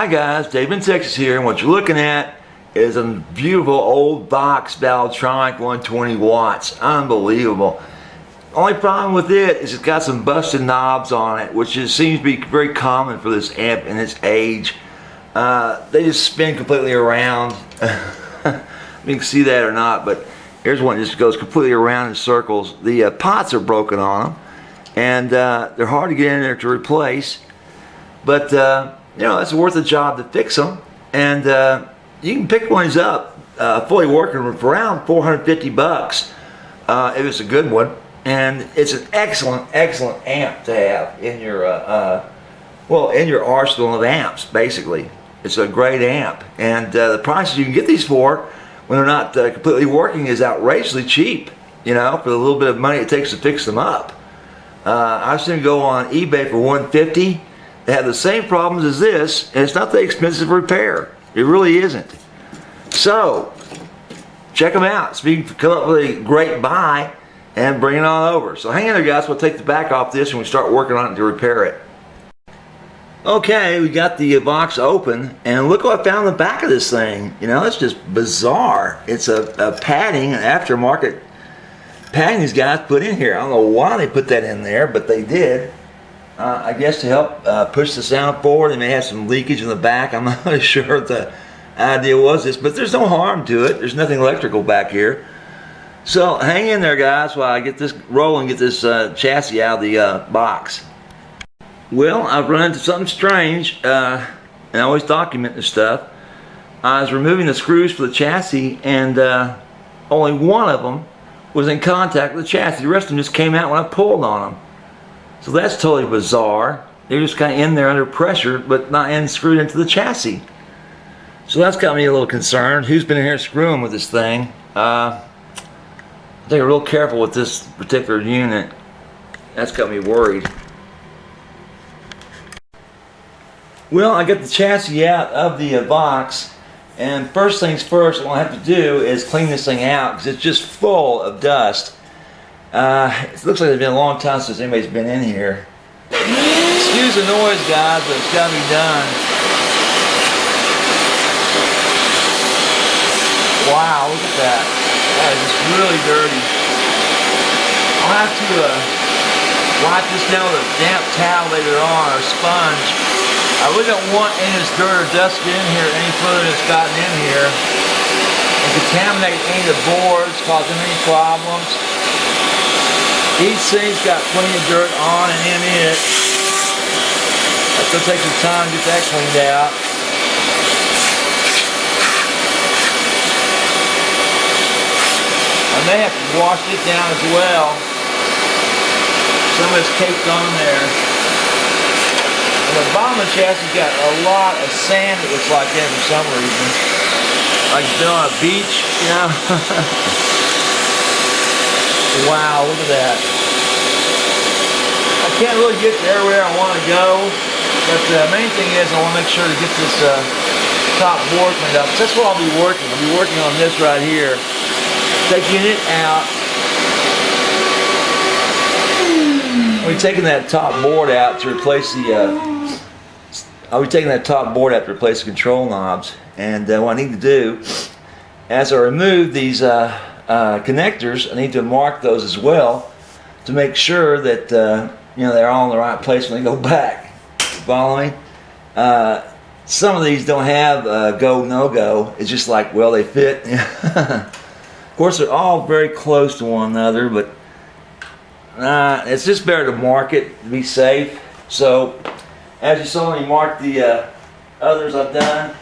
Hi guys, Dave in Texas here, and what you're looking at is a beautiful old Vox Valvetronic 120 watts. Unbelievable. Only problem with it is it's got some busted knobs on it, which seems to be very common for this amp in its age. They just spin completely around. You can see that or not, but here's one that just goes completely around in circles. The pots are broken on them, and they're hard to get in there to replace. But you know, it's worth a job to fix them, and you can pick one up fully working for around 450 bucks if it's a good one. And it's an excellent amp to have in your well, in your arsenal of amps. Basically, it's a great amp, and the prices you can get these for when they're not completely working is outrageously cheap, you know, for the little bit of money it takes to fix them up. I've seen them go on eBay for $150. They have the same problems as this, and it's not that expensive to repair. It really isn't. So check them out. So you can come up with a great buy and bring it on over. So hang in there, guys. We'll take the back off this and we start working on it to repair it. Okay, we got the Vox open, and look what I found in the back of this thing. You know, it's just bizarre. It's a padding, an aftermarket padding these guys put in here. I don't know why they put that in there, but they did. I guess to help push the sound forward. They may have some leakage in the back. I'm not really sure what the idea was this, but there's no harm to it. There's nothing electrical back here. So hang in there, guys, while I get this rolling, get this chassis out of the box. Well, I've run into something strange, and I always document this stuff. I was removing the screws for the chassis, and only one of them was in contact with the chassis. The rest of them just came out when I pulled on them. So that's totally bizarre. They're just kind of in there under pressure, but not screwed into the chassis. So that's got me a little concerned. Who's been in here screwing with this thing? I think I'm real careful with this particular unit. That's got me worried. Well, I got the chassis out of the Vox, and first things first, what I have to do is clean this thing out because it's just full of dust. It looks like it's been a long time since anybody's been in here. Excuse the noise, guys, but it's got to be done. Wow, look at that. That is just really dirty. I'll have to wipe this down with a damp towel later on, or a sponge. I really don't want any of this dirt or dust to get in here any further than it's gotten in here and contaminate any of the boards, cause them any problems. Each thing's got plenty of dirt on and in it. That's going to take some time to get that cleaned out. I may have to wash it down as well. Some of it's caked on there. And the bottom of the chassis got a lot of sand, it looks like that for some reason. Like it's been on a beach, you know. Wow, look at that. I can't really get to everywhere I want to go, but the main thing is I want to make sure to get this top board cleaned up. That's what I'll be working. I'll be working on this right here. Taking it out. I'll be taking that top board out to replace the control knobs. And what I need to do, as I remove these connectors, I need to mark those as well to make sure that you know, they're all in the right place when they go back. Follow me? Some of these don't have go no go. It's just like, well, they fit. Of course, they're all very close to one another, but it's just better to mark it to be safe. So, as you saw me mark the others I've done,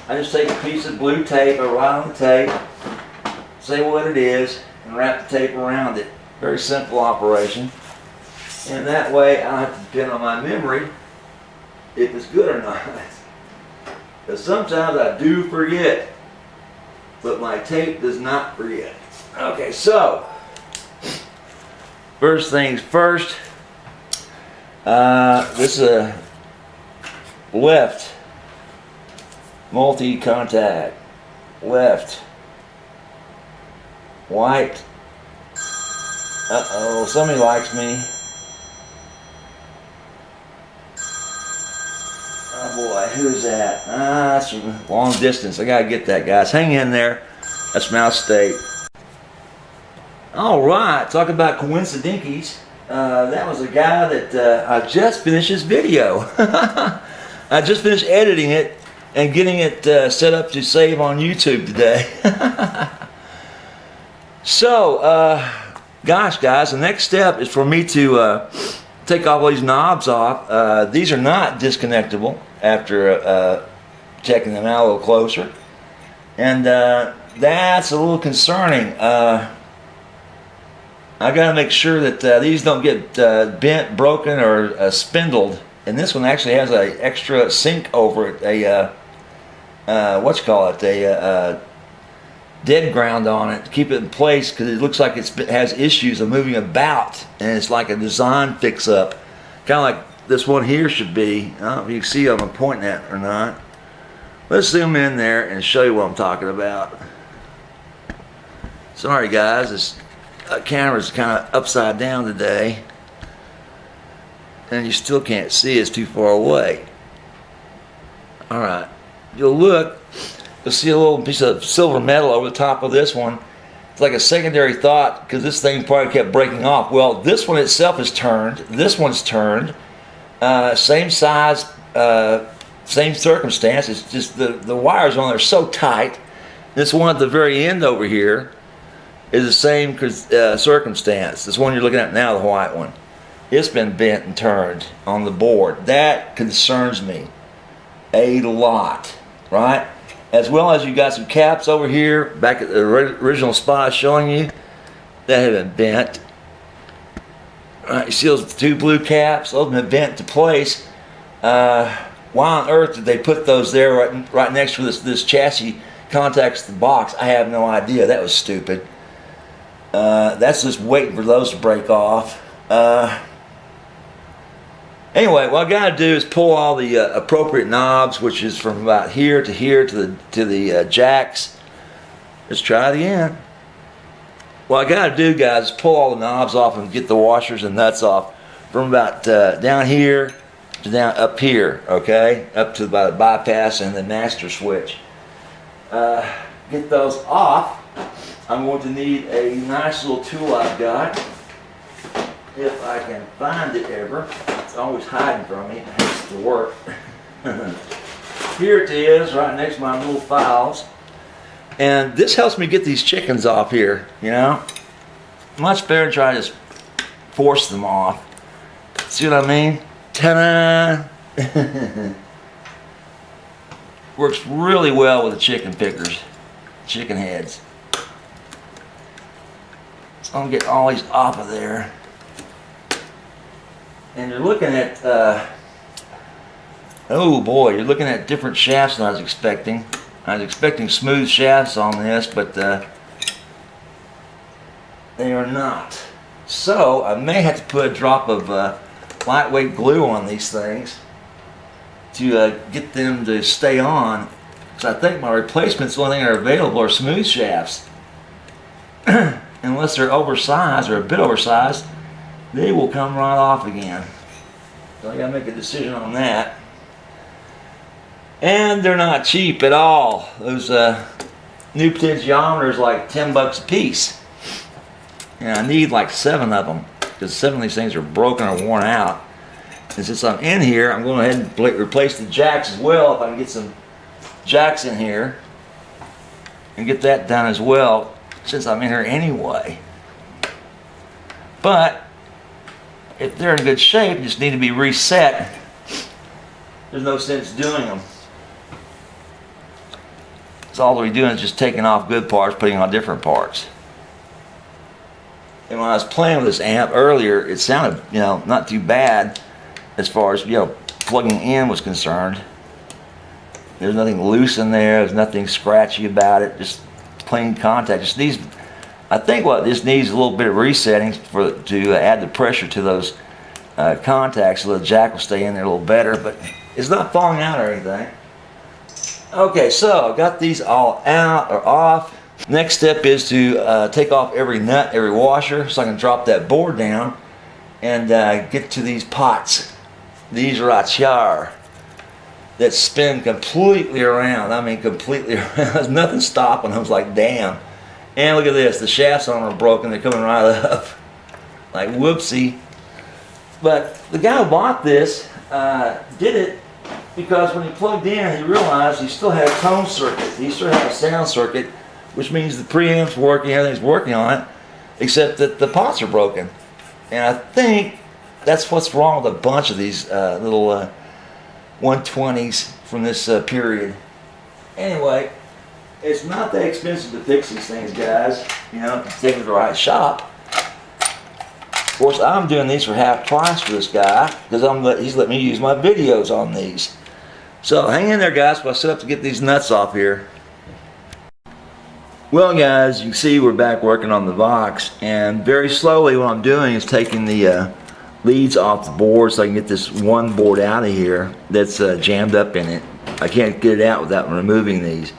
I just take a piece of blue tape, I write on the tape, say what it is, and wrap the tape around it. Very simple operation. And that way I don't have to depend on my memory if it's good or not. Because sometimes I do forget, but my tape does not forget. Okay, so first things first, this is a left multi-contact, left, white. Uh-oh, somebody likes me. Oh boy. who's that? That's from long distance. I gotta get that, guys. Hang in there. That's from out of state. All right, talk about coincidinkies. That was a guy that I just finished his video. I just finished editing it and getting it set up to save on YouTube today. So, gosh, guys, the next step is for me to take off all these knobs off. These are not disconnectable after checking them out a little closer. And that's a little concerning. I got to make sure that these don't get bent, broken, or spindled. And this one actually has an extra sink over it, a dead ground on it to keep it in place, because it looks like it has issues of moving about, and it's like a design fix-up, kind of like this one here should be. I don't know if you can see what I'm pointing at or not. Let's zoom in there and show you what I'm talking about. Sorry guys, this camera's kind of upside down today, and you still can't see, it's too far away. Alright, you'll look, you'll see a little piece of silver metal over the top of this one. It's like a secondary thought, because this thing probably kept breaking off. Well, this one itself is turned, this one's turned, same size, same circumstance. It's just the wires on there are so tight. This one at the very end over here is the same circumstance. This one you're looking at now, the white one, it's been bent and turned on the board. That concerns me a lot, right? As well as you got some caps over here back at the original spot I was showing you that have been bent. Right, you see those two blue caps? Those have been bent to place. Why on earth did they put those there right next to this chassis contacts the box? I have no idea. That was stupid. That's just waiting for those to break off. Anyway, what I got to do is pull all the appropriate knobs, which is from about here to here to the jacks. Let's try it again. What I got to do, guys, is pull all the knobs off and get the washers and nuts off from about down here to down up here, okay, up to about the bypass and the master switch. Get those off. I'm going to need a nice little tool I've got, if I can find it ever. It's always hiding from me. It has to work. Here it is, right next to my little files. And this helps me get these chickens off here, you know. Much better than try to just force them off. See what I mean? Ta-da! Works really well with the chicken pickers, chicken heads. So I'm gonna get all these off of there. And you're looking at, oh boy, you're looking at different shafts than I was expecting. I was expecting smooth shafts on this, but they are not. So I may have to put a drop of lightweight glue on these things to get them to stay on, because I think my replacements, the only thing that are available are smooth shafts. Unless they're oversized or a bit oversized, they will come right off again. So I gotta make a decision on that. And they're not cheap at all. Those new potentiometers, like 10 bucks a piece. And I need like 7 of them, because 7 of these things are broken or worn out. And since I'm in here, I'm going ahead and replace the jacks as well, if I can get some jacks in here. And get that done as well, since I'm in here anyway. But if they're in good shape, just need to be reset. There's no sense doing them. So all we're doing is just taking off good parts, putting on different parts. And when I was playing with this amp earlier, it sounded, you know, not too bad as far as, you know, plugging in was concerned. There's nothing loose in there. There's nothing scratchy about it. Just clean contact. Just needs, I think what this needs a little bit of resetting to add the pressure to those contacts, so the jack will stay in there a little better. But it's not falling out or anything. Okay, so I got these all out or off. Next step is to take off every nut, every washer, so I can drop that board down and get to these pots. These right here. that spin completely around. I mean, completely around. There's nothing stopping them. I was like, damn. And look at this. The shafts on them are broken. They're coming right up. Like, whoopsie. But the guy who bought this did it because when he plugged in, he realized he still had a tone circuit. He still had a sound circuit, which means the preamp's working, everything's working on it, except that the pots are broken. And I think that's what's wrong with a bunch of these little 120s from this period. Anyway, it's not that expensive to fix these things, guys. You know, if you take it to the right shop. Of course, I'm doing these for half price for this guy because he's letting me use my videos on these. So hang in there, guys, while I set up to get these nuts off here. Well, guys, you can see we're back working on the Vox, and very slowly what I'm doing is taking the leads off the board so I can get this one board out of here that's jammed up in it. I can't get it out without removing these.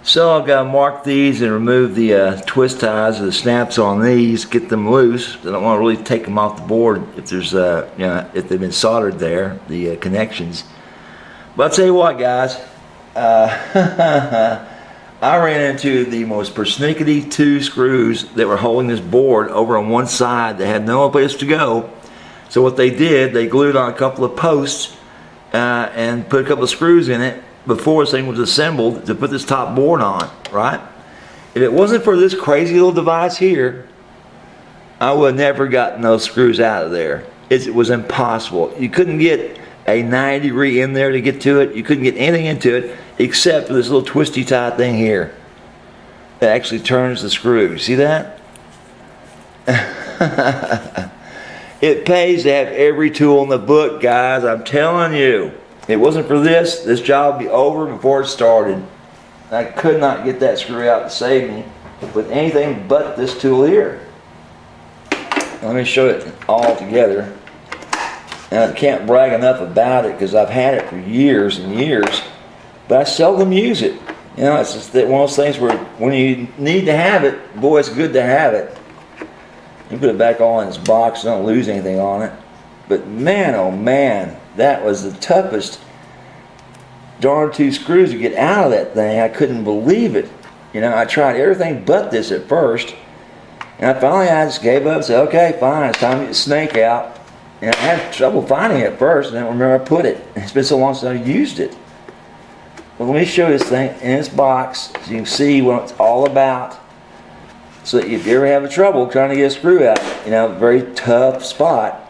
So I've got to mark these and remove the twist ties or the snaps on these, get them loose. I don't want to really take them off the board if there's you know, if they've been soldered there, the connections. But I'll tell you what, guys, I ran into the most persnickety 2 screws that were holding this board over on one side that had no place to go. So what they did, they glued on a couple of posts and put a couple of screws in it before this thing was assembled to put this top board on, right? If it wasn't for this crazy little device here, I would have never gotten those screws out of there. It was impossible. You couldn't get a 90-degree in there to get to it. You couldn't get anything into it except for this little twisty tie thing here that actually turns the screw. See that? It pays to have every tool in the book, guys. I'm telling you. If it wasn't for this, this job would be over before it started. I could not get that screw out to save me with anything but this tool here. Let me show it all together. And I can't brag enough about it because I've had it for years and years, but I seldom use it. You know, it's just one of those things where when you need to have it, boy, it's good to have it. You put it back all in its box, don't lose anything on it. But man, oh man, that was the toughest darn 2 screws to get out of that thing. I couldn't believe it. You know, I tried everything but this at first, and I just gave up and said, okay, fine, it's time to get the snake out. And I had trouble finding it at first, and I don't remember where I put it. It's been so long since I used it. Well, let me show you this thing in its box so you can see what it's all about. So that if you ever have trouble trying to get a screw out, you know, very tough spot,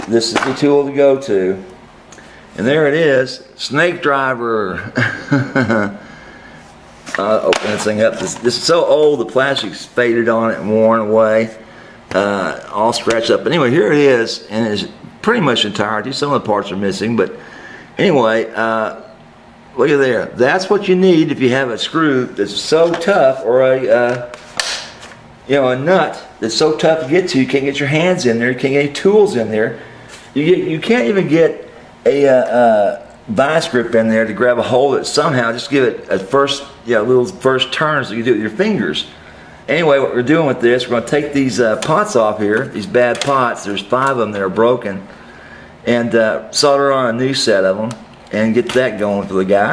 this is the tool to go to. And there it is, snake driver. Open this thing up. This is so old, the plastic's faded on it and worn away. All scratched up. But anyway, here it is, and it's pretty much entirety. Some of the parts are missing, but anyway, look at there. That's what you need if you have a screw that's so tough, or a you know, a nut that's so tough to get to. You can't get your hands in there. You can't get any tools in there. You can't even get a vice grip in there to grab a hold of it somehow. Just give it a first, you know, little first turn so you do it with your fingers. Anyway, what we're doing with this, we're going to take these pots off here, these bad pots. There's 5 of them that are broken, and solder on a new set of them and get that going for the guy.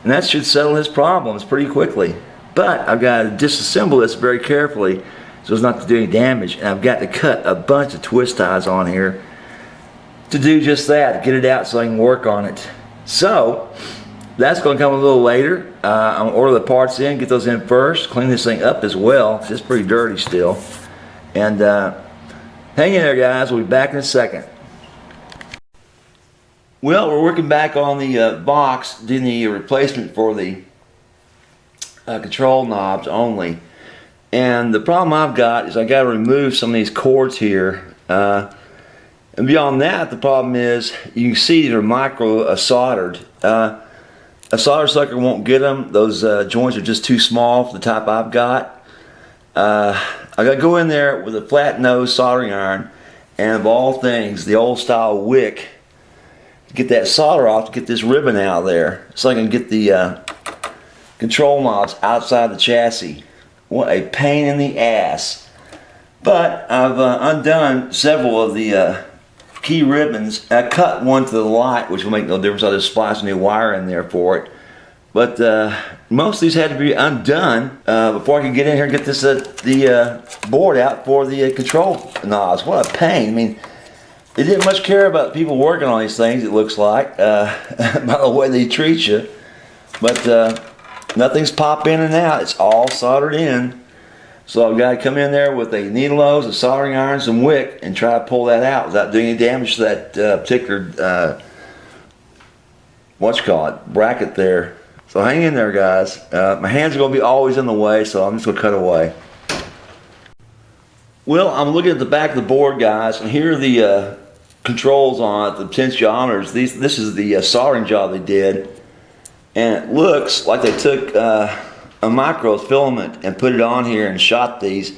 And that should settle his problems pretty quickly. But I've got to disassemble this very carefully so as not to do any damage. And I've got to cut a bunch of twist ties on here to do just that, to get it out so I can work on it. So that's going to come a little later. I'm going to order the parts in, get those in first, clean this thing up as well. It's pretty dirty still. And hang in there, guys. We'll be back in a second. Well, we're working back on the box, doing the replacement for the control knobs only. And the problem I've got is I got to remove some of these cords here. And beyond that, the problem is you can see they're micro soldered. A solder sucker won't get them. Those joints are just too small for the type I've got. I got to go in there with a flat nose soldering iron, and of all things, the old style wick, to get that solder off, to get this ribbon out of there so I can get the control knobs outside the chassis. What a pain in the ass. But I've undone several of the key ribbons. I cut one to the light, which will make no difference. I'll just splice a new wire in there for it. But most of these had to be undone before I could get in here and get this the board out for the control knobs. What a pain. I mean, they didn't much care about people working on these things, it looks like, by the way they treat you. But nothing's pop in and out. It's all soldered in. So I've got to come in there with a needle nose, a soldering iron, some wick, and try to pull that out without doing any damage to that particular, bracket there. So hang in there, guys. My hands are going to be always in the way, so I'm just going to cut away. Well, I'm looking at the back of the board, guys, and here are the controls on it, the potentiometers. This is the soldering job they did. And it looks like they took a microfilament and put it on here and shot these.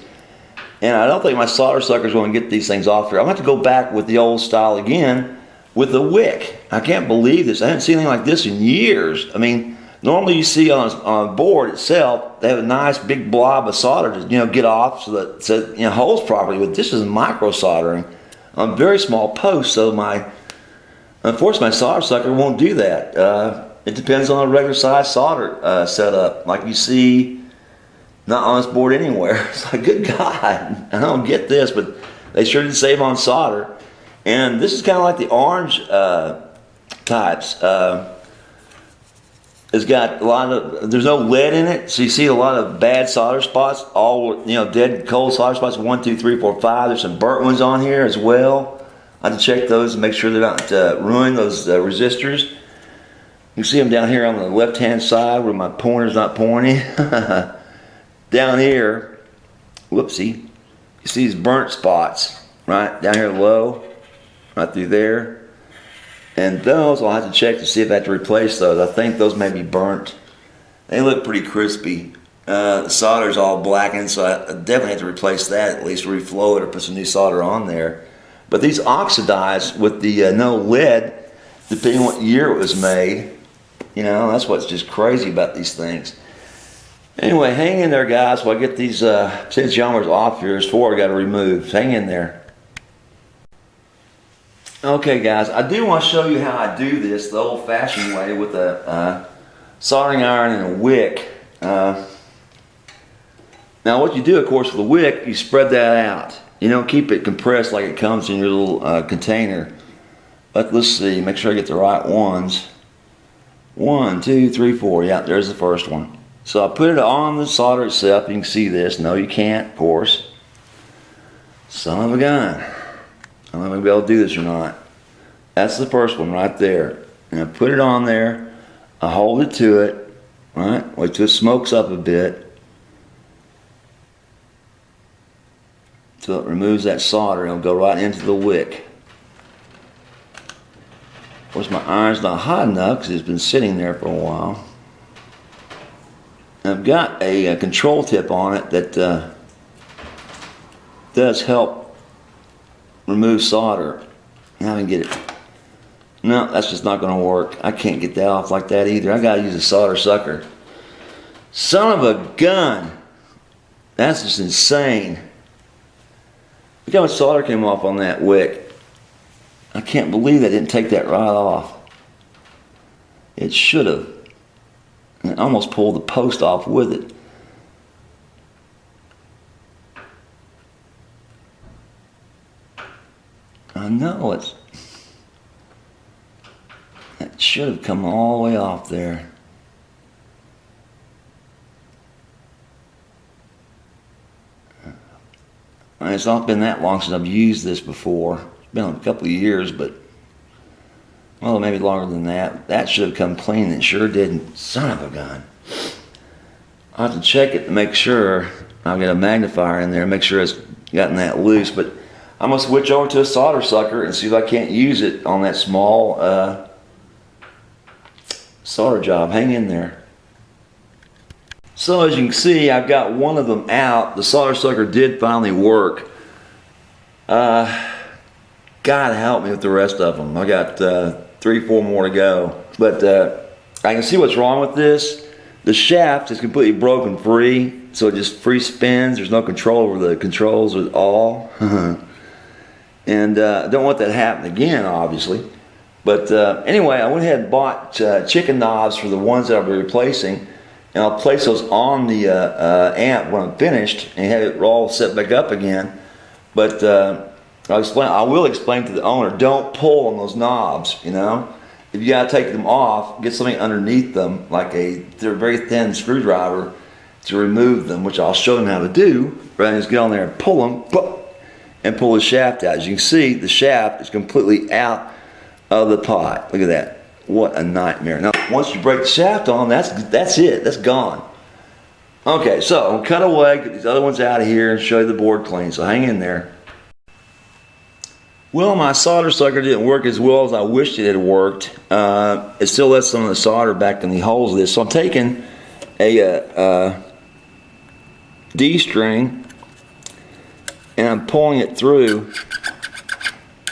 And I don't think my solder sucker's going to get these things off here. I'm going to have to go back with the old style again with the wick. I can't believe this. I haven't seen anything like this in years. I mean, normally you see on a board itself, they have a nice big blob of solder to get off so that it holds properly. But this is micro soldering on very small posts. So unfortunately, my solder sucker won't do that. It depends on a regular size solder setup, like you see not on this board anywhere. It's like, good God, I don't get this, but they sure did save on solder. And this is kind of like the orange types. It's got a lot of, there's no lead in it, so you see a lot of bad solder spots, all dead cold solder spots, 1, 2, 3, 4, 5. There's some burnt ones on here as well. I have to check those and make sure they're not ruining those resistors. You see them down here on the left hand side where my pointer's not pointing. Down here, whoopsie, you see these burnt spots, right? Down here low, right through there. And those I'll have to check to see if I have to replace those. I think those may be burnt. They look pretty crispy. The solder's all blackened, so I definitely have to replace that, at least reflow it or put some new solder on there. But these oxidize with the no lead, depending on what year it was made. That's what's just crazy about these things. Anyway, hang in there, guys, while I get these potentiometers off here. There's 4 I got to remove. Hang in there. Okay, guys, I do want to show you how I do this the old-fashioned way with a soldering iron and a wick. Now, what you do, of course, with the wick, you spread that out. You don't keep it compressed like it comes in your little container. But let's see, make sure I get the right ones. 1, 2, 3, 4. Yeah, there's the first one. So I put it on the solder itself. You can see this. No, you can't, of course. Son of a gun. I don't know if I'm going to be able to do this or not. That's the first one right there. And I put it on there. I hold it to it. Right? Wait till it smokes up a bit. Till it removes that solder. It'll go right into the wick. Of course, my iron's not hot enough because it's been sitting there for a while. I've got a control tip on it that does help remove solder. Now I can get it. No, that's just not going to work. I can't get that off like that either. I got to use a solder sucker. Son of a gun! That's just insane. Look how much solder came off on that wick. I can't believe I didn't take that right off. It should have. And it almost pulled the post off with it. I know it should have come all the way off there. It's not been that long since I've used this before. It's been a couple of years, but well, maybe longer than that. That should have come clean. It sure didn't. Son of a gun. I'll have to check it to make sure. I'll get a magnifier in there and make sure it's gotten that loose. But I'm going to switch over to a solder sucker and see if I can't use it on that small solder job. Hang in there. So as you can see, I've got one of them out. The solder sucker did finally work. God help me with the rest of them. I got 3, 4 more to go. But I can see what's wrong with this. The shaft is completely broken free, so it just free spins. There's no control over the controls at all. And And I don't want that to happen again, obviously. But anyway, I went ahead and bought chicken knobs for the ones that I'll be replacing. And I'll place those on the amp when I'm finished and have it all set back up again. But I will explain to the owner, don't pull on those knobs, you know. If you gotta take them off, get something underneath them, like they're a very thin screwdriver to remove them, which I'll show them how to do. Rather than just get on there and pull them, and pull the shaft out. As you can see, the shaft is completely out of the pot. Look at that. What a nightmare. Now, once you break the shaft on, that's it. That's gone. Okay, so I'm gonna cut away, get these other ones out of here, and show you the board clean. So hang in there. Well, my solder sucker didn't work as well as I wished it had worked. It still lets some of the solder back in the holes of this. So I'm taking a D-string and I'm pulling it through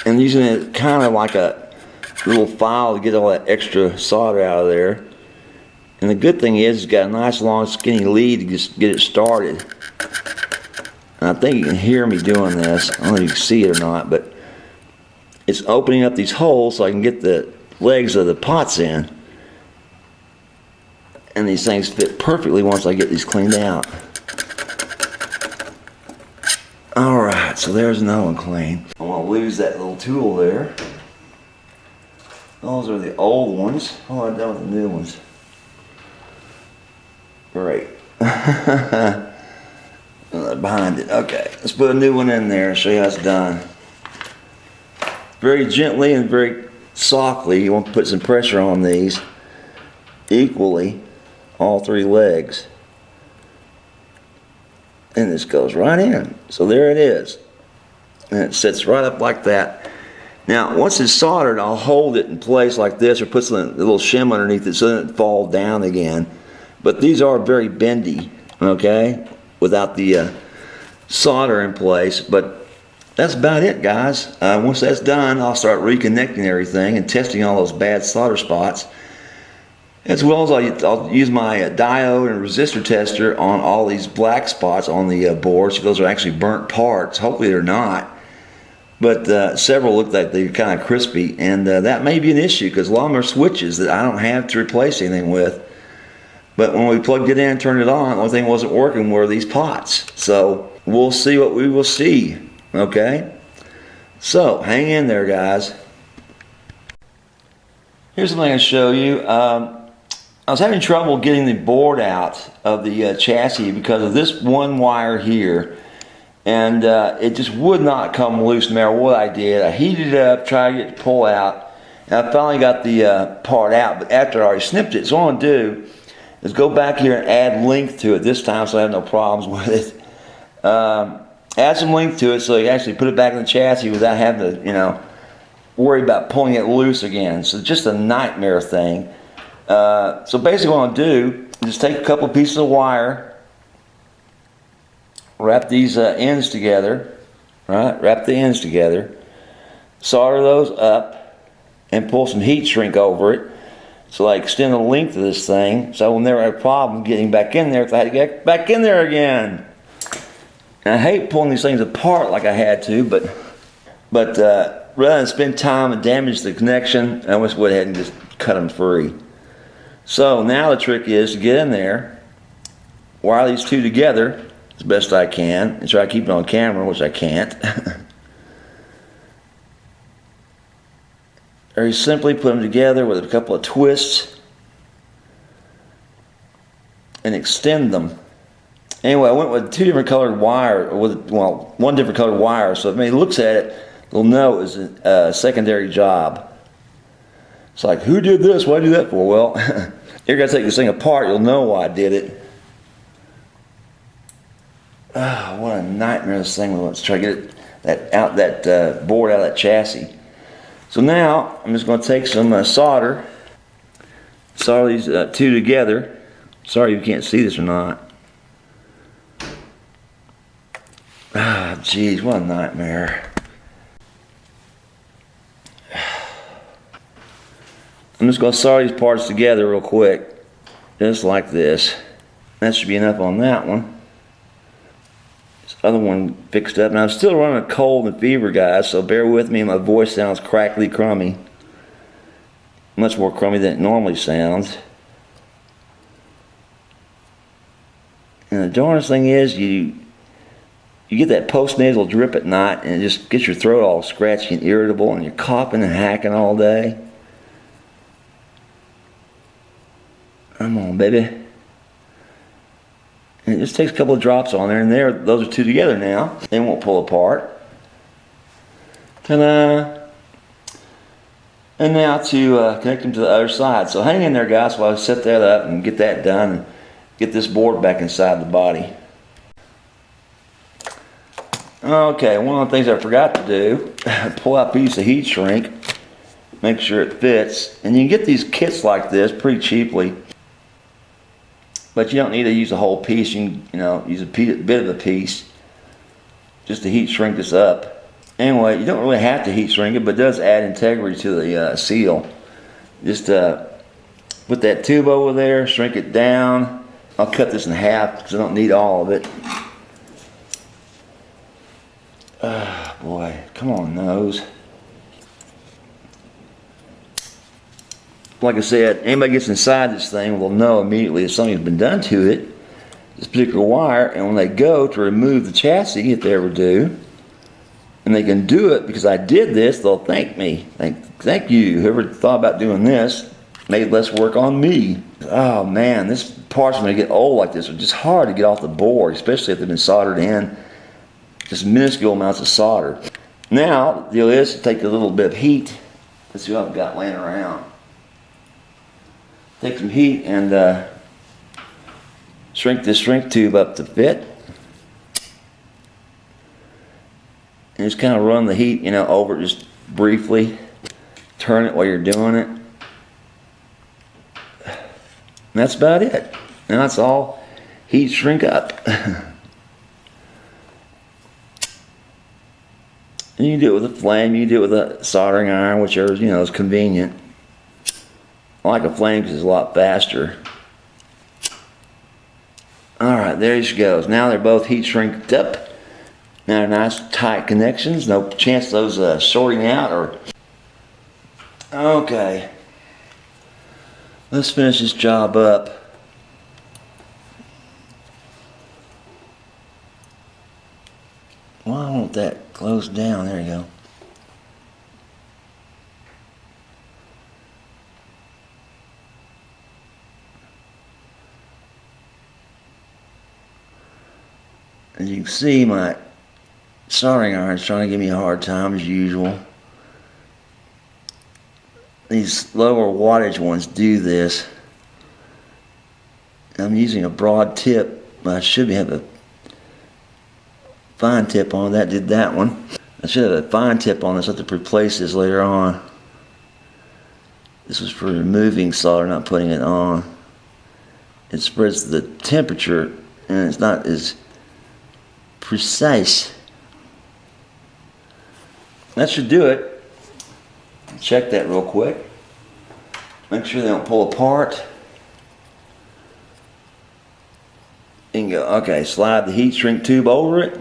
and using it kind of like a little file to get all that extra solder out of there. And the good thing is it's got a nice long skinny lead to just get it started. And I think you can hear me doing this. I don't know if you can see it or not, but it's opening up these holes so I can get the legs of the pots in. And these things fit perfectly once I get these cleaned out. Alright, so there's another one clean. I want to lose that little tool there. Those are the old ones. Oh, I'm done with the new ones. Great. Behind it. Okay, let's put a new one in there and show you how it's done. Very gently and very softly. You want to put some pressure on these equally, all three legs. And this goes right in. So there it is. And it sits right up like that. Now, once it's soldered, I'll hold it in place like this or put some little shim underneath it so it doesn't fall down again. But these are very bendy, okay, without the solder in place. But that's about it, guys. Once that's done, I'll start reconnecting everything and testing all those bad solder spots. As well as I'll use my diode and resistor tester on all these black spots on the board. So those are actually burnt parts. Hopefully they're not. But several look like they're kind of crispy. And that may be an issue because a lot of them are switches that I don't have to replace anything with. But when we plugged it in and turned it on, the only thing that wasn't working were these pots. So we'll see what we will see. Okay? So hang in there, guys. Here's something I can show you. I was having trouble getting the board out of the chassis because of this one wire here, and it just would not come loose no matter what I did. I heated it up, tried to get it to pull out, and I finally got the part out, but after I already snipped it. So what I'm going to do is go back here and add length to it this time so I have no problems with it. Add some length to it so you can actually put it back in the chassis without having to, you know, worry about pulling it loose again. So just a nightmare thing. So basically what I'll do is just take a couple pieces of wire, wrap these ends together, right? Wrap the ends together, solder those up, and pull some heat shrink over it so I extend the length of this thing so I will never have a problem getting back in there if I had to get back in there again. And I hate pulling these things apart like I had to, but rather than spend time and damage the connection, I just went ahead and just cut them free. So now the trick is to get in there, wire these two together as best I can, and try to keep it on camera, which I can't. Very simply put them together with a couple of twists and extend them. Anyway, I went with two different colored wire, well, one different colored wire, so if anybody looks at it, they'll know it's a secondary job. It's like, who did this? Why do that for? Well, you're going to take this thing apart, you'll know why I did it. Oh, what a nightmare this thing was. Let's try to get that board out of that chassis. So now, I'm just going to take some solder these two together. Sorry you can't see this or not. Ah, geez, what a nightmare. I'm just going to solder these parts together real quick, just like this. That should be enough on that one. Just other one fixed up. And I'm still running a cold and fever, guys, so bear with me. My voice sounds crackly, crummy. Much more crummy than it normally sounds. And the darnest thing is, you get that post-nasal drip at night, and it just gets your throat all scratchy and irritable, and you're coughing and hacking all day. Come on, baby. And it just takes a couple of drops on there, and those are two together now. They won't pull apart. Ta-da! And now to connect them to the other side. So hang in there, guys, while I set that up and get that done and get this board back inside the body. Okay, one of the things I forgot to do, pull out a piece of heat shrink, make sure it fits. And you can get these kits like this pretty cheaply, but you don't need to use a whole piece. You can, use a bit of a piece just to heat shrink this up. Anyway, you don't really have to heat shrink it, but it does add integrity to the seal. Just put that tube over there, shrink it down. I'll cut this in half because I don't need all of it. Oh boy, come on, nose. Like I said, anybody gets inside this thing will know immediately if something's been done to it, this particular wire, and when they go to remove the chassis, if they ever do, and they can do it because I did this, they'll thank me. Thank you, whoever thought about doing this, made less work on me. Oh man, this parts when they get old like this are just hard to get off the board, especially if they've been soldered in. Just minuscule amounts of solder. Now, the deal is to take a little bit of heat. Let's see what I've got laying around. Take some heat and shrink this shrink tube up to fit. And just kind of run the heat, over it just briefly. Turn it while you're doing it. And that's about it. And that's all heat shrink up. And you can do it with a flame, you can do it with a soldering iron, whichever is convenient. I like a flame because it's a lot faster. Alright, there she goes. Now they're both heat shrinked up. Now they're nice tight connections. No chance of those shorting out. Okay. Let's finish this job up. Why won't that close down? There you go. As you can see, my soldering iron is trying to give me a hard time as usual. These lower wattage ones do this. I'm using a broad tip, but I should have a fine tip on. That did that one. I should have a fine tip on this. I have to replace this later on. This was for removing solder, not putting it on. It spreads the temperature and it's not as precise. That should do it. Check that real quick. Make sure they don't pull apart. You can go, okay, slide the heat shrink tube over it.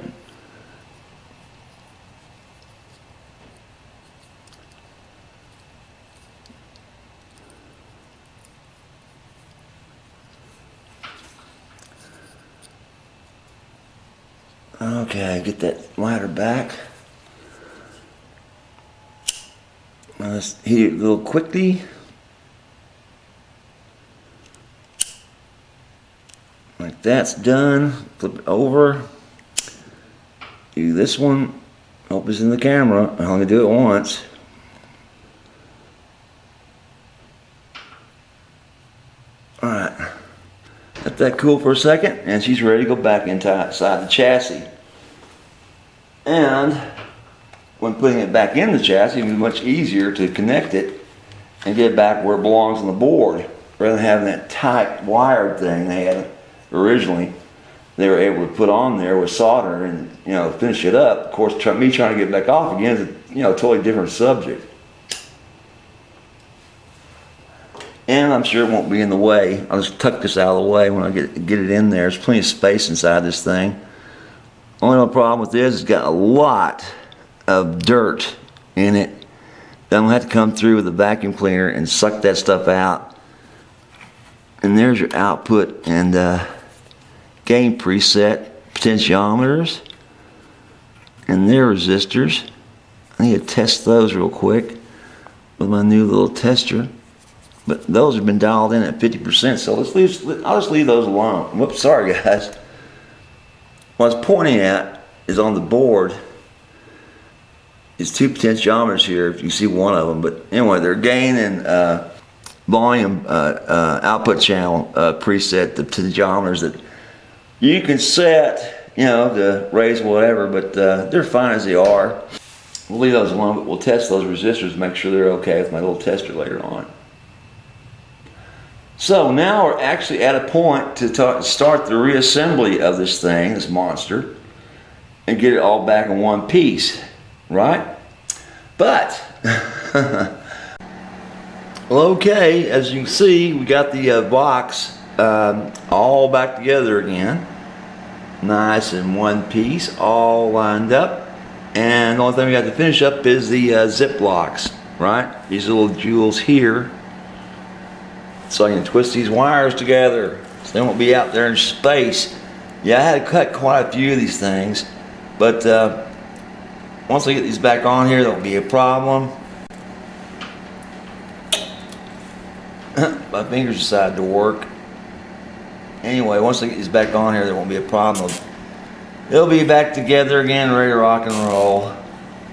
Okay, get that lighter back. Now let's heat it a little quickly. Like that's done. Flip it over. Do this one. Hope it's in the camera. I'm only do it once. Alright. Let that cool for a second, and she's ready to go back inside the chassis. And when putting it back in the chassis, it'll be much easier to connect it and get it back where it belongs on the board, rather than having that tight wired thing they had originally. They were able to put on there with solder and finish it up. Of course, me trying to get it back off again is a totally different subject. And I'm sure it won't be in the way. I'll just tuck this out of the way when I get it in there. There's plenty of space inside this thing. Only problem with this, it's got a lot of dirt in it. Then I'm gonna have to come through with a vacuum cleaner and suck that stuff out. And there's your output and gain preset potentiometers and their resistors. I need to test those real quick with my new little tester. But those have been dialed in at 50%, so I'll just leave those alone. Whoops, sorry guys. What I was pointing at is on the board is two potentiometers here, if you see one of them. But anyway, they're gain and volume output channel preset, the potentiometers that you can set, you know, to raise whatever, but they're fine as they are. We'll leave those alone, but we'll test those resistors to make sure they're okay with my little tester later on. So now we're actually at a point to start the reassembly of this thing, this monster, and get it all back in one piece, right? But, well, okay, as you can see, we got the Vox all back together again. Nice in one piece, all lined up. And the only thing we got to finish up is the zip locks, right? These little jewels here. So I can twist these wires together so they won't be out there in space. Yeah, I had to cut quite a few of these things, but once I get these back on here, there won't be a problem. My fingers decided to work. Anyway, once I get these back on here, there won't be a problem. They'll be back together again, ready to rock and roll.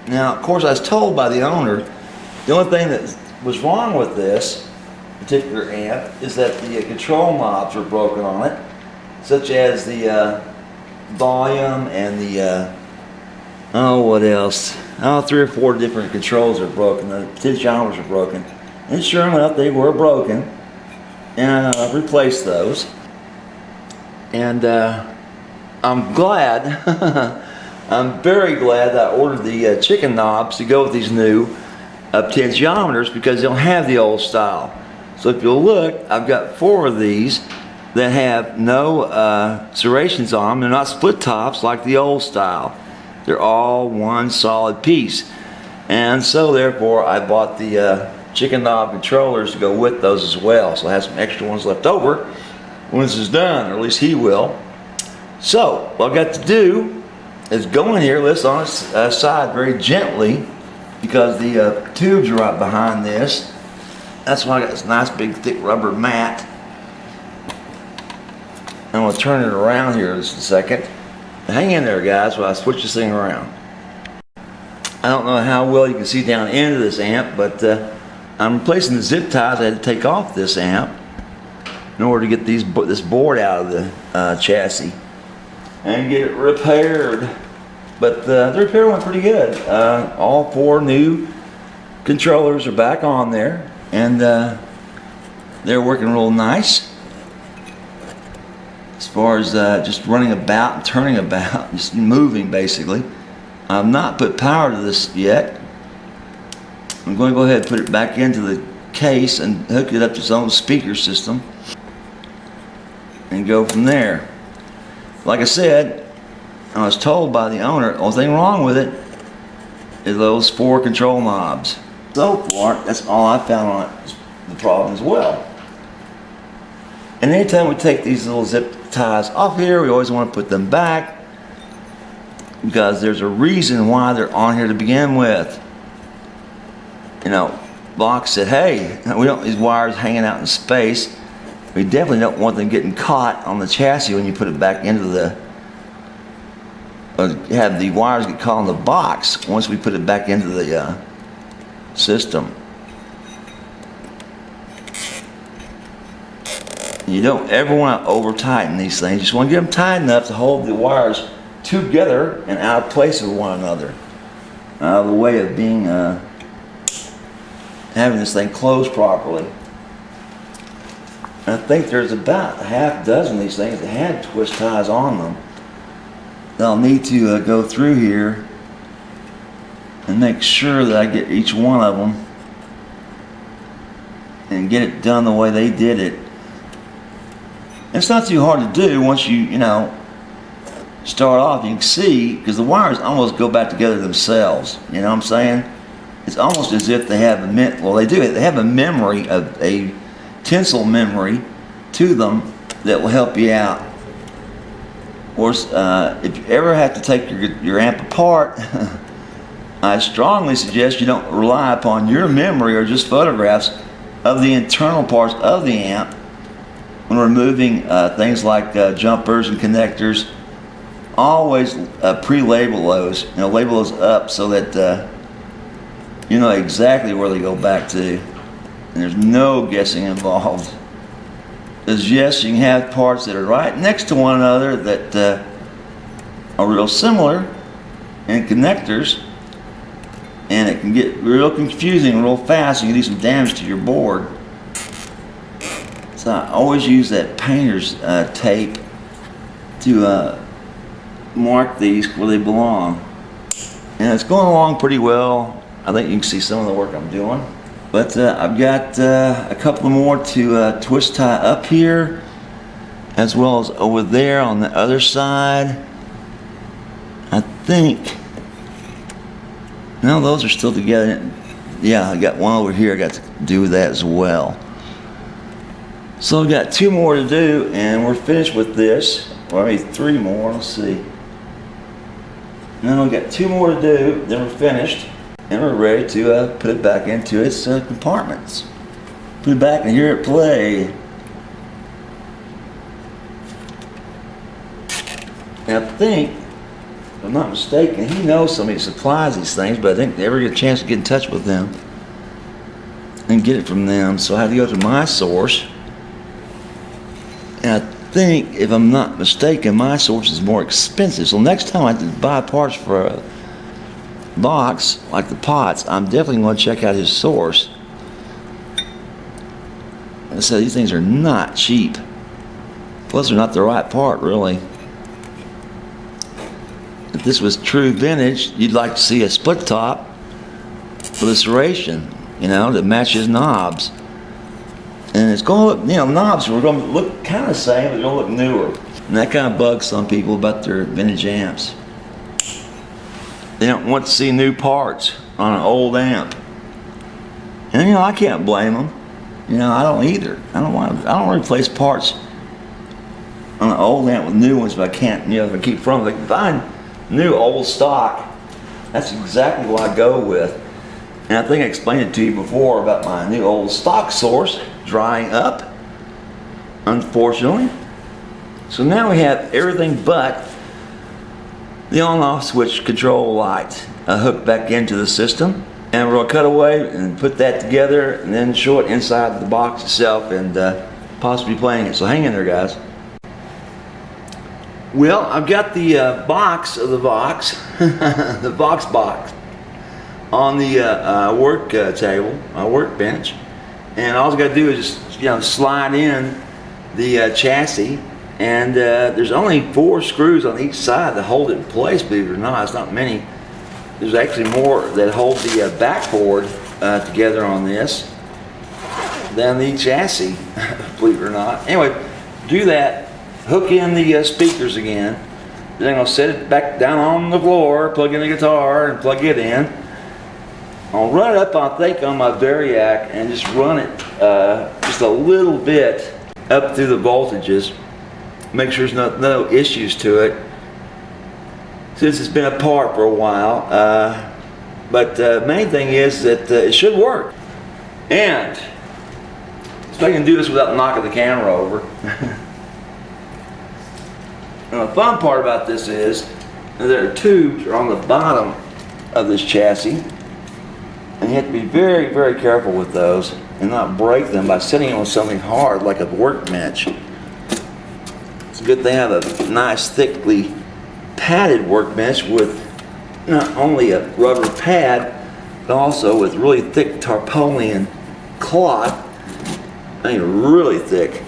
Now, of course, I was told by the owner, the only thing that was wrong with this particular amp is that the control knobs were broken on it, such as the volume and the oh, what else? Oh, 3 or 4 different controls are broken. The potentiometers are broken, and sure enough, they were broken, and I replaced those. And I'm glad, I'm very glad that I ordered the chicken knobs to go with these new potentiometers, because they don't have the old style. So if you'll look, I've got 4 of these that have no serrations on them. They're not split tops like the old style. They're all one solid piece. And so therefore I bought the chicken knob controllers to go with those as well. So I have some extra ones left over when this is done, or at least he will. So what I've got to do is go in here, lift on its side very gently, because the tubes are right behind this. That's why I got this nice big thick rubber mat. I'm going to turn it around here just a second. Hang in there, guys, while I switch this thing around. I don't know how well you can see down into this amp, but I'm replacing the zip ties I had to take off this amp in order to get this board out of the chassis and get it repaired. But the repair went pretty good. All 4 new controllers are back on there, and they're working real nice. As far as just running about and turning about, just moving basically. I've not put power to this yet. I'm going to go ahead and put it back into the case and hook it up to its own speaker system and go from there. Like I said, I was told by the owner, the only thing wrong with it is those 4 control knobs. So far, that's all I found on it, the problem as well. And anytime we take these little zip ties off here, we always want to put them back, because there's a reason why they're on here to begin with. You know, Vox said, hey, we don't want these wires hanging out in space. We definitely don't want them getting caught on the chassis when you put it back into the, have the wires get caught on the box once we put it back into the system. You don't ever want to over tighten these things. You just want to get them tight enough to hold the wires together and out of place with one another. Out of the way of being having this thing closed properly. I think there's about a half dozen of these things that had twist ties on them. I'll need to go through here and make sure that I get each one of them and get it done the way they did it. It's not too hard to do once you know, start off, you can see, because the wires almost go back together themselves. You know what I'm saying? It's almost as if they have they have a memory, a tensile memory to them that will help you out. Or if you ever have to take your amp apart, I strongly suggest you don't rely upon your memory or just photographs of the internal parts of the amp when removing things like jumpers and connectors. Always pre-label those. You know, label those up so that you know exactly where they go back to, and there's no guessing involved. Because yes, you can have parts that are right next to one another that are real similar in connectors, and it can get real confusing real fast. You can do some damage to your board. So I always use that painter's tape to mark these where they belong. And it's going along pretty well. I think you can see some of the work I'm doing. But I've got a couple more to twist tie up here, as well as over there on the other side. I think, no, those are still together. Yeah, I got one over here I got to do with that as well. So I've got 2 more to do and we're finished with this. Or maybe 3 more, let's see. Now we've got 2 more to do, then we're finished. And we're ready to put it back into its compartments. Put it back and hear it play. And I think, if I'm not mistaken, he knows somebody supplies these things, but I think they never get a chance to get in touch with them and get it from them. So I had to go to my source. And I think, if I'm not mistaken, my source is more expensive. So next time I have to buy parts for a box, like the pots, I'm definitely going to check out his source. I said, these things are not cheap. Plus, they're not the right part, really. If this was true vintage, you'd like to see a split top with a serration, you know, that matches knobs. And it's going to look, you know, knobs are going to look kind of the same, but they're going to look newer. And that kind of bugs some people about their vintage amps. They don't want to see new parts on an old amp. And you know, I can't blame them. You know, I don't either. I don't replace parts on an old amp with new ones if I can't, you know, if I keep from them. If I can find new old stock, that's exactly what I go with. And I think I explained it to you before about my new old stock source drying up, unfortunately. So now we have everything but the on-off switch control light hooked back into the system, and we're going to cut away and put that together and then show it inside the box itself and possibly playing it. So hang in there, guys. Well, I've got the box of the Vox, the Vox box, on the work table, my workbench, and all I got to do is just, you know, slide in the chassis. And there's only 4 screws on each side that hold it in place, believe it or not. It's not many. There's actually more that hold the backboard together on this than the chassis, believe it or not. Anyway, do that, hook in the speakers again. Then I'm going to set it back down on the floor, plug in the guitar, and plug it in. I'll run it up, I think, on my Variac and just run it just a little bit up through the voltages. Make sure there's no issues to it, since it's been apart for a while. But the main thing is that it should work. And so I can do this without knocking the camera over. And the fun part about this is that there are tubes on the bottom of this chassis, and you have to be very, very careful with those and not break them by sitting on something hard like a workbench. It's good they have a nice thickly padded workbench with not only a rubber pad but also with really thick tarpaulin cloth, I mean really thick,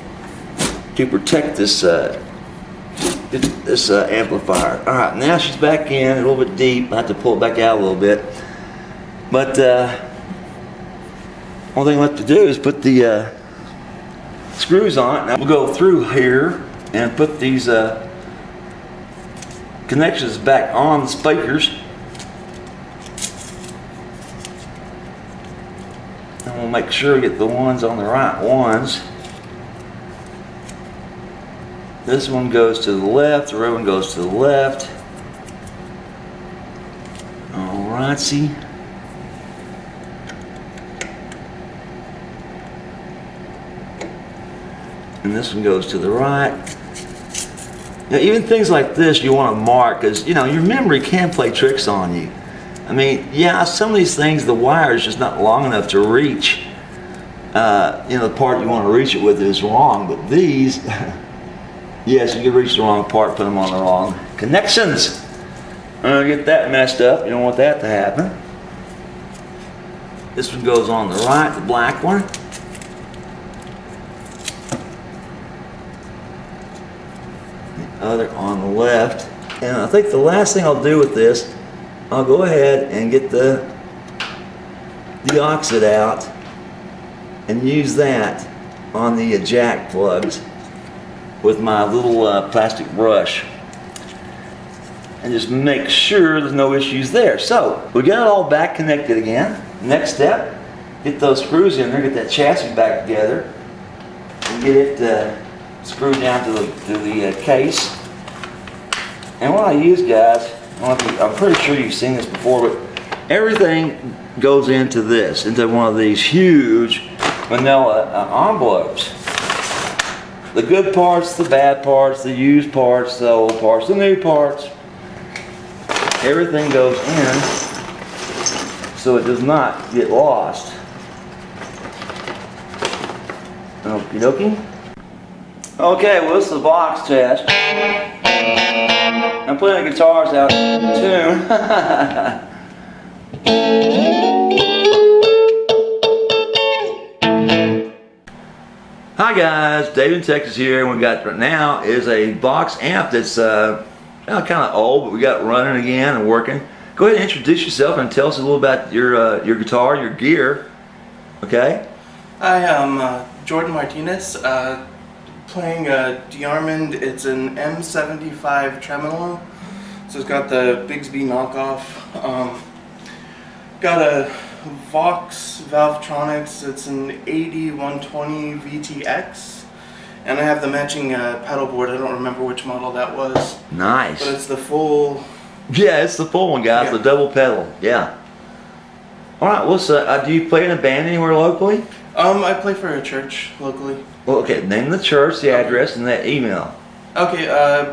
to protect this amplifier. Alright, now she's back in a little bit deep. I have to pull it back out a little bit, but only thing left to do is put the screws on it. Now we'll go through here and put these connections back on the speakers. And we'll make sure we get the ones on the right ones. This one goes to the left, the other one goes to the left. Alright, see. And this one goes to the right. Now, even things like this you want to mark, because you know your memory can play tricks on you. I mean, yeah, some of these things the wire is just not long enough to reach. You know, the part you want to reach it with is wrong, but these, yes, you can reach the wrong part, put them on the wrong connections. Get that messed up. You don't want that to happen. This one goes on the right, the black one. The other on the left. And I think the last thing I'll do with this, I'll go ahead and get the oxide out and use that on the jack plugs with my little plastic brush. And just make sure there's no issues there. So we got it all back connected again. Next step, get those screws in there, get that chassis back together, and get it screwed down to the case. And what I use, guys, I'm pretty sure you've seen this before, but everything goes into this, into one of these huge manila envelopes. The good parts, the bad parts, the used parts, the old parts, the new parts. Everything goes in so it does not get lost. Okie dokie. Okay, well, this is the Vox test. I'm playing the guitars out of tune. Hi guys, Dave in Texas here, and we got right now is a Vox amp that's kind of old, but we got it running again and working. Go ahead and introduce yourself and tell us a little about your guitar, your gear. Okay. Hi, I'm Jordan Martinez, playing a Diamond. It's an M75 tremolo, so it's got the Bigsby knockoff. Got a Vox Valvetronics. It's an 80-120 VTX, and I have the matching pedal board. I don't remember which model that was. Nice. But it's the full. Yeah, it's the full one, guys. Yeah. The double pedal. Yeah. All right. Well, do you play in a band anywhere locally? I play for a church locally. Well, okay. Name the church, the address, and that email. Okay.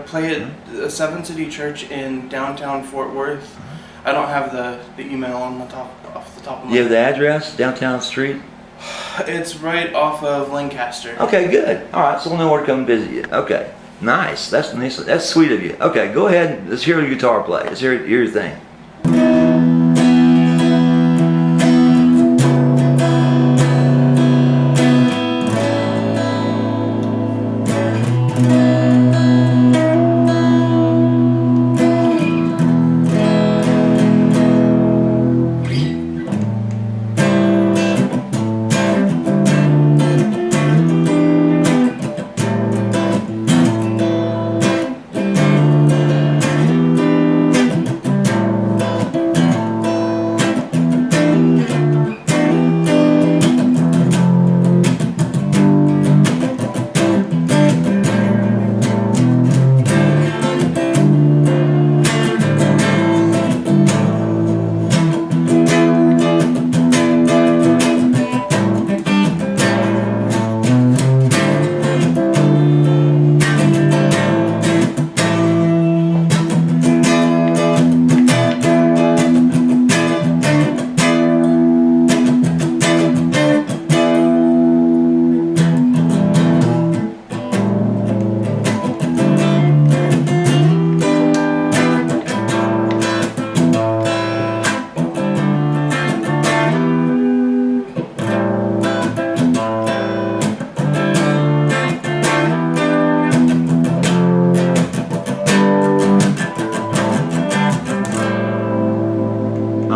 Play at Seven City Church in downtown Fort Worth. I don't have the email on the top off the top of my head. You have the address, downtown street? It's right off of Lancaster. Okay, good. All right, so we'll know where to come visit you. Okay, nice. That's nice. That's sweet of you. Okay, go ahead and let's hear your guitar play. Let's hear your thing.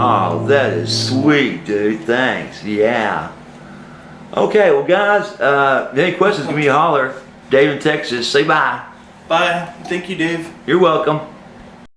Oh, that is sweet, dude. Thanks. Yeah. Okay, well, guys, any questions, give me a holler. Dave in Texas. Say bye. Bye. Thank you, Dave. You're welcome.